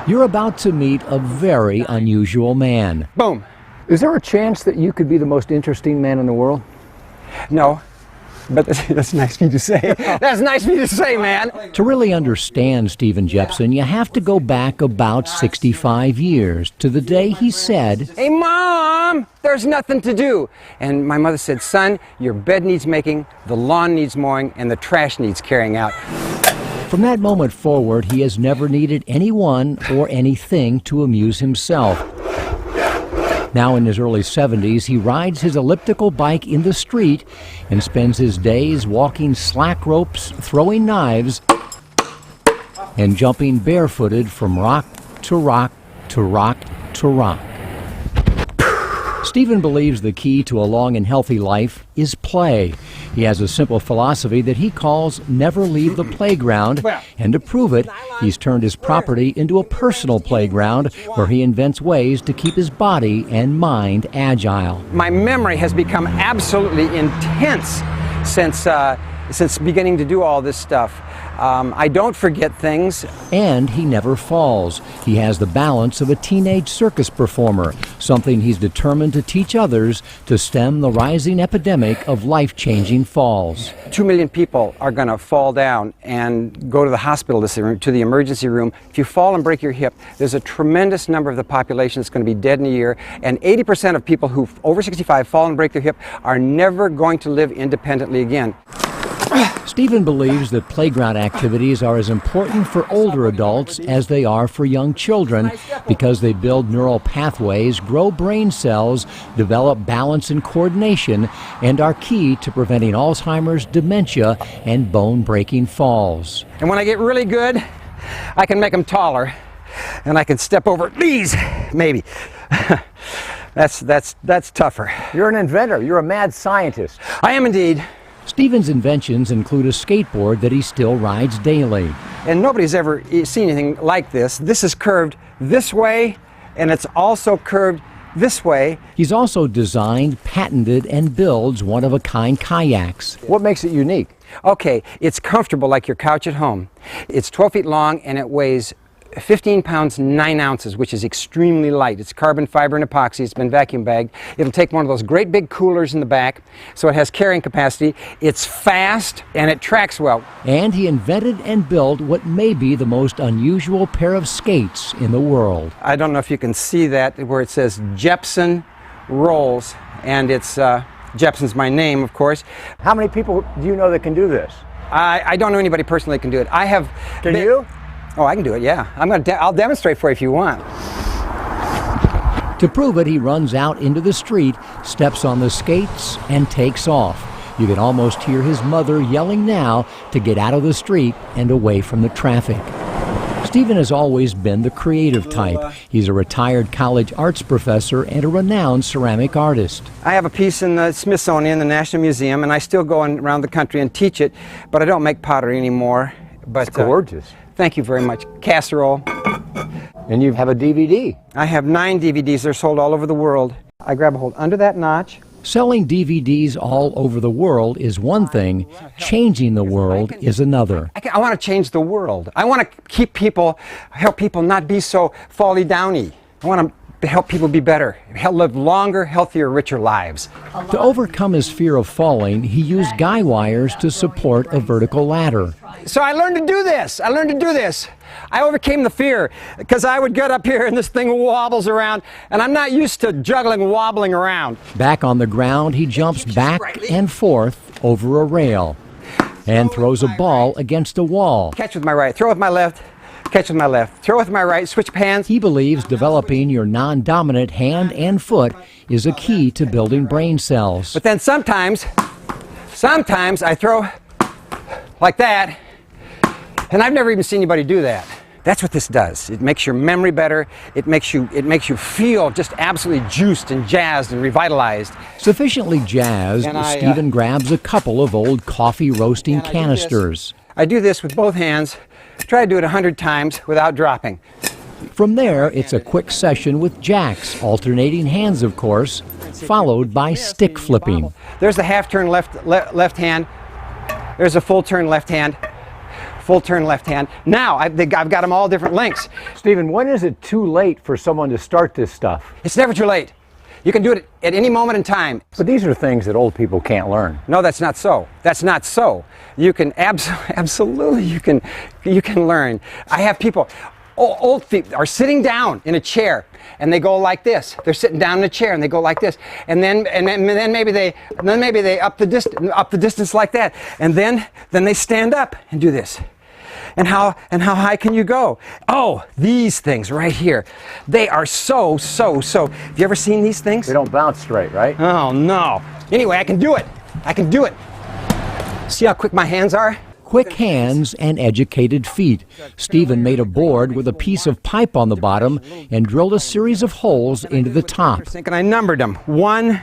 You're about to meet a very unusual man. Boom. Is there a chance that you could be the most interesting man in the world? No, but that's nice of you to say. That's nice of you to say, man. To really understand Stephen Jepson, you have to go back about 65 years to the day he said, "Hey, Mom, there's nothing to do." And my mother said, "Son, your bed needs making, the lawn needs mowing, and the trash needs carrying out." From that moment forward, he has never needed anyone or anything to amuse himself. Now in his early 70s, he rides his elliptical bike in the street and spends his days walking slack ropes, throwing knives, and jumping barefooted from rock to rock to rock to rock. Stephen believes the key to a long and healthy life is play. He has a simple philosophy that he calls never leave the playground, and to prove it, he's turned his property into a personal playground where he invents ways to keep his body and mind agile. My memory has become absolutely intense since beginning to do all this stuff. I don't forget things. And he never falls. He has the balance of a teenage circus performer, something he's determined to teach others to stem the rising epidemic of life-changing falls. 2 million people are going to fall down and go to the hospital, to the emergency room. If you fall and break your hip, there's a tremendous number of the population that's going to be dead in a year, and 80% of people who over 65 fall and break their hip are never going to live independently again. Stephen believes that playground activities are as important for older adults as they are for young children because they build neural pathways, grow brain cells, develop balance and coordination, and are key to preventing Alzheimer's, dementia, and bone-breaking falls. And when I get really good, I can make them taller, and I can step over these, maybe. That's tougher. You're an inventor. You're a mad scientist. I am indeed. Stephen's inventions include a skateboard that he still rides daily. And nobody's ever seen anything like this. This is curved this way, and it's also curved this way. He's also designed, patented, and builds one-of-a-kind kayaks. What makes it unique? Okay, it's comfortable like your couch at home. It's 12 feet long, and it weighs 15 pounds 9 ounces, which is extremely light. It's carbon fiber and epoxy. It's been vacuum bagged. It'll take one of those great big coolers in the back, so it has carrying capacity. It's fast and it tracks well. And he invented and built what may be the most unusual pair of skates in the world. I don't know if you can see that where it says Jepson Rolls, and it's Jepson's my name, of course. How many people do you know that can do this? I don't know anybody personally that can do it. I have. Can you? Oh, I can do it, yeah. I'll demonstrate for you if you want. To prove it, he runs out into the street, steps on the skates, and takes off. You can almost hear his mother yelling now to get out of the street and away from the traffic. Stephen has always been the creative type. He's a retired college arts professor and a renowned ceramic artist. I have a piece in the Smithsonian, the National Museum, and I still go around the country and teach it, but I don't make pottery anymore. But, it's gorgeous. Thank you very much. Casserole. And you have a DVD. I have 9 DVDs. They're sold all over the world. I grab a hold under that notch. Selling DVDs all over the world is one thing. Changing the world is another. I want to change the world. I want to help people not be so folly-downy. I want to help people be better, live longer, healthier, richer lives. To overcome his fear of falling, he used guy wires to support a vertical ladder. So I learned to do this. I overcame the fear because I would get up here and this thing wobbles around, and I'm not used to juggling, wobbling around. Back on the ground, he jumps back and forth over a rail and throws a ball against a wall. Catch with my right, throw with my left, catch with my left, throw with my right, switch hands. He believes developing your non-dominant hand and foot is a key to building brain cells. But then sometimes I throw like that, and I've never even seen anybody do that. That's what this does. It makes your memory better. It makes you feel just absolutely juiced and jazzed and revitalized. Sufficiently jazzed, Stephen grabs a couple of old coffee roasting canisters. I do this with both hands. Try to do it 100 times without dropping. From there, it's a quick session with jacks, alternating hands, of course, followed by stick flipping. There's the half turn left hand. There's a full turn left hand. full turn left hand. Now I've got them all different lengths. Stephen, when is it too late for someone to start this stuff? It's never too late. You can do it at any moment in time. But these are things that old people can't learn. No, that's not so. That's not so. You can absolutely, you can learn. I have people, old people are sitting down in a chair and they go like this. They're sitting down in a chair and they go like this. And then maybe they up the distance like that. And then they stand up and do this. And how high can you go? Oh, these things right here. They are so. Have you ever seen these things? They don't bounce straight, right? Oh, no. Anyway, I can do it. I can do it. See how quick my hands are? Quick hands and educated feet. Stephen made a board with a piece of pipe on the bottom and drilled a series of holes into the top. And I numbered them. 1,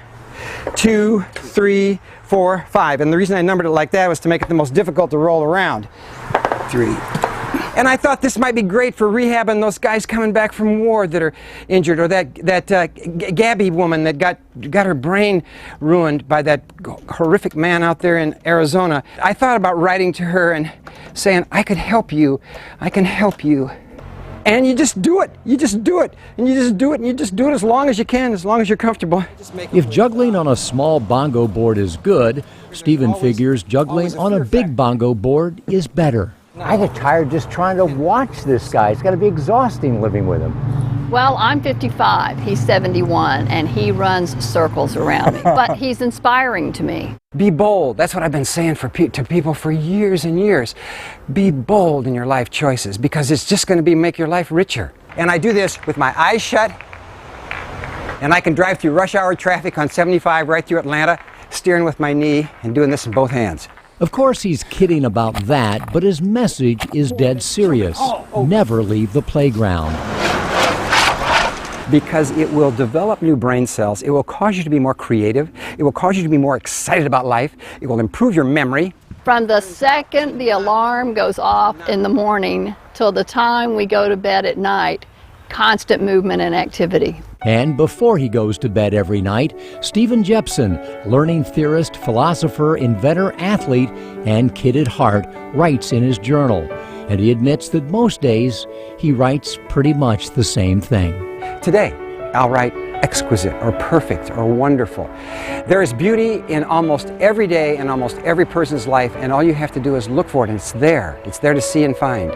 2, 3, 4, 5. And the reason I numbered it like that was to make it the most difficult to roll around. 3. And I thought this might be great for rehabbing those guys coming back from war that are injured, or that Gabby woman that got her brain ruined by that horrific man out there in Arizona. I thought about writing to her and saying, I could help you. I can help you. And you just do it. You just do it. And you just do it. And you just do it as long as you can, as long as you're comfortable. If juggling on a small bongo board is good, Stephen figures juggling on a big bongo board is better. I get tired just trying to watch this guy. It's got to be exhausting living with him. Well, I'm 55, he's 71, and he runs circles around me, but he's inspiring to me. Be bold. That's what I've been saying to people for years and years. Be bold in your life choices, because it's just going to make your life richer. And I do this with my eyes shut, and I can drive through rush hour traffic on 75 right through Atlanta, steering with my knee and doing this in both hands. Of course, he's kidding about that, but his message is dead serious. Never leave the playground. Because it will develop new brain cells. It will cause you to be more creative. It will cause you to be more excited about life. It will improve your memory. From the second the alarm goes off in the morning till the time we go to bed at night, constant movement and activity. And before he goes to bed every night, Stephen Jepson, learning theorist, philosopher, inventor, athlete, and kid at heart, writes in his journal. And he admits that most days he writes pretty much the same thing. Today, I'll write exquisite or perfect or wonderful. There is beauty in almost every day and almost every person's life, and all you have to do is look for it, and it's there. It's there to see and find.